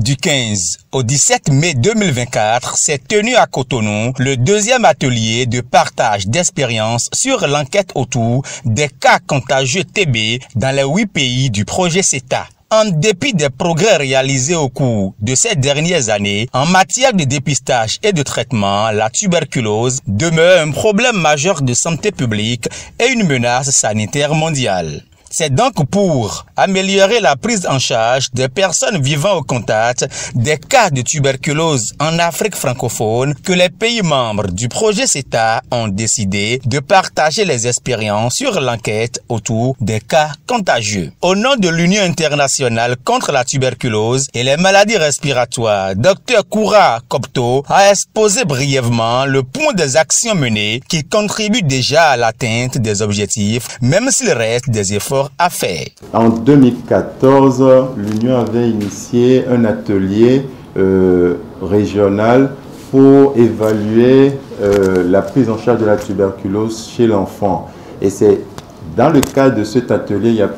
Du 15 au 17 mai 2024 s'est tenu à Cotonou le deuxième atelier de partage d'expériences sur l'enquête autour des cas contagieux TB dans les 8 pays du projet CETA. En dépit des progrès réalisés au cours de ces dernières années, en matière de dépistage et de traitement, la tuberculose demeure un problème majeur de santé publique et une menace sanitaire mondiale. C'est donc pour améliorer la prise en charge des personnes vivant au contact des cas de tuberculose en Afrique francophone que les pays membres du projet CETA ont décidé de partager les expériences sur l'enquête autour des cas contagieux. Au nom de l'Union internationale contre la tuberculose et les maladies respiratoires, Dr Koura Kopto a exposé brièvement le point des actions menées qui contribuent déjà à l'atteinte des objectifs, même s'il reste des efforts à faire. En 2014, l'Union avait initié un atelier régional pour évaluer la prise en charge de la tuberculose chez l'enfant. Et c'est dans le cadre de cet atelier, il y a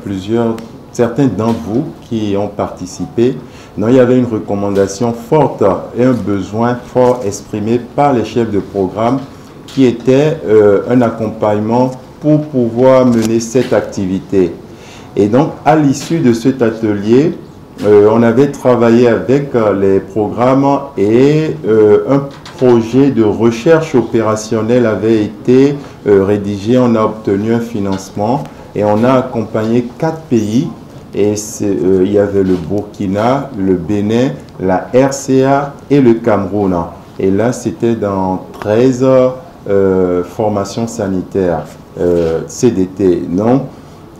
certains d'entre vous qui ont participé. Il y avait une recommandation forte et un besoin fort exprimé par les chefs de programme qui était un accompagnement pour pouvoir mener cette activité. Et donc, à l'issue de cet atelier, on avait travaillé avec les programmes et un projet de recherche opérationnelle avait été rédigé. On a obtenu un financement et on a accompagné 4 pays. Et il y avait le Burkina, le Bénin, la RCA et le Cameroun. Et là, c'était dans 13 formations sanitaires. CDT, non?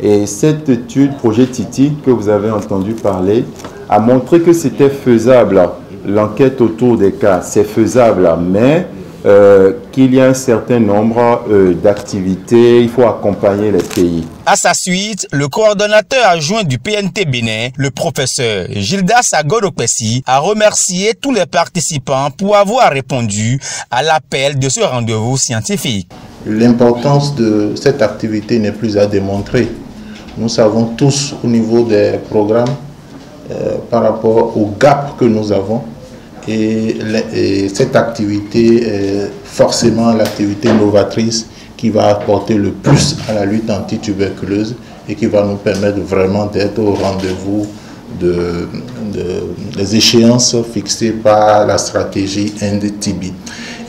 Et cette étude, projet Titi, que vous avez entendu parler, a montré que c'était faisable. L'enquête autour des cas, c'est faisable, mais qu'il y a un certain nombre d'activités, il faut accompagner les pays. À sa suite, le coordonnateur adjoint du PNT Bénin, le professeur Gildas Agoropessi, a remercié tous les participants pour avoir répondu à l'appel de ce rendez-vous scientifique. L'importance de cette activité n'est plus à démontrer. Nous savons tous au niveau des programmes par rapport au gap que nous avons et cette activité est forcément l'activité novatrice qui va apporter le plus à la lutte anti-tuberculose et qui va nous permettre vraiment d'être au rendez-vous des échéances fixées par la stratégie NDTB.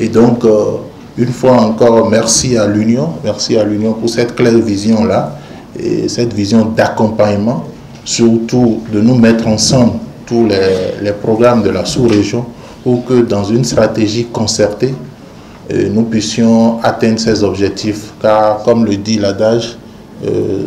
Et donc, une fois encore, merci à l'Union pour cette claire vision-là, et cette vision d'accompagnement, surtout de nous mettre ensemble tous les programmes de la sous-région pour que dans une stratégie concertée, nous puissions atteindre ces objectifs. Car comme le dit l'adage,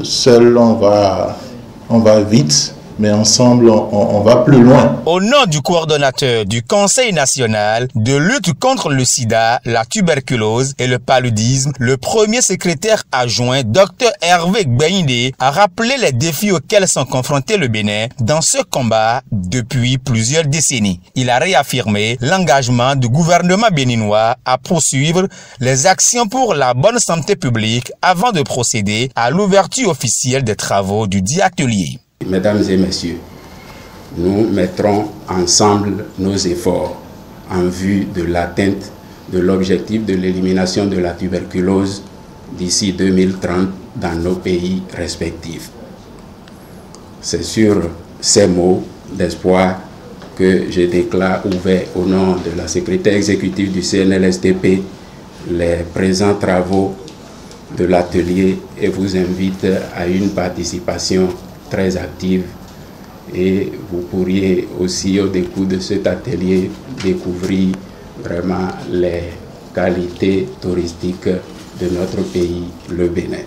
seul on va vite, mais ensemble, on va plus loin. Au nom du coordonnateur du Conseil national de lutte contre le sida, la tuberculose et le paludisme, le premier secrétaire adjoint, Dr Hervé Gbaïndé, a rappelé les défis auxquels sont confrontés le Bénin dans ce combat depuis plusieurs décennies. Il a réaffirmé l'engagement du gouvernement béninois à poursuivre les actions pour la bonne santé publique avant de procéder à l'ouverture officielle des travaux du dit atelier. Mesdames et messieurs, nous mettrons ensemble nos efforts en vue de l'atteinte de l'objectif de l'élimination de la tuberculose d'ici 2030 dans nos pays respectifs. C'est sur ces mots d'espoir que je déclare ouvert au nom de la secrétaire exécutive du CNLSTP les présents travaux de l'atelier et vous invite à une participation très active, et vous pourriez aussi au décours de cet atelier découvrir vraiment les qualités touristiques de notre pays, le Bénin.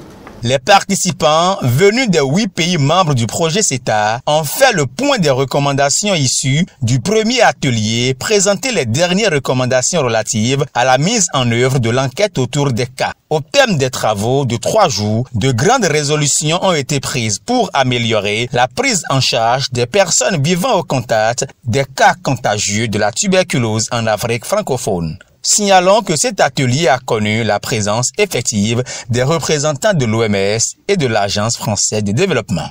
Les participants venus des 8 pays membres du projet CETA ont fait le point des recommandations issues du premier atelier, présenté les dernières recommandations relatives à la mise en œuvre de l'enquête autour des cas. Au terme des travaux de 3 jours, de grandes résolutions ont été prises pour améliorer la prise en charge des personnes vivant au contact des cas contagieux de la tuberculose en Afrique francophone. Signalons que cet atelier a connu la présence effective des représentants de l'OMS et de l'Agence française de développement.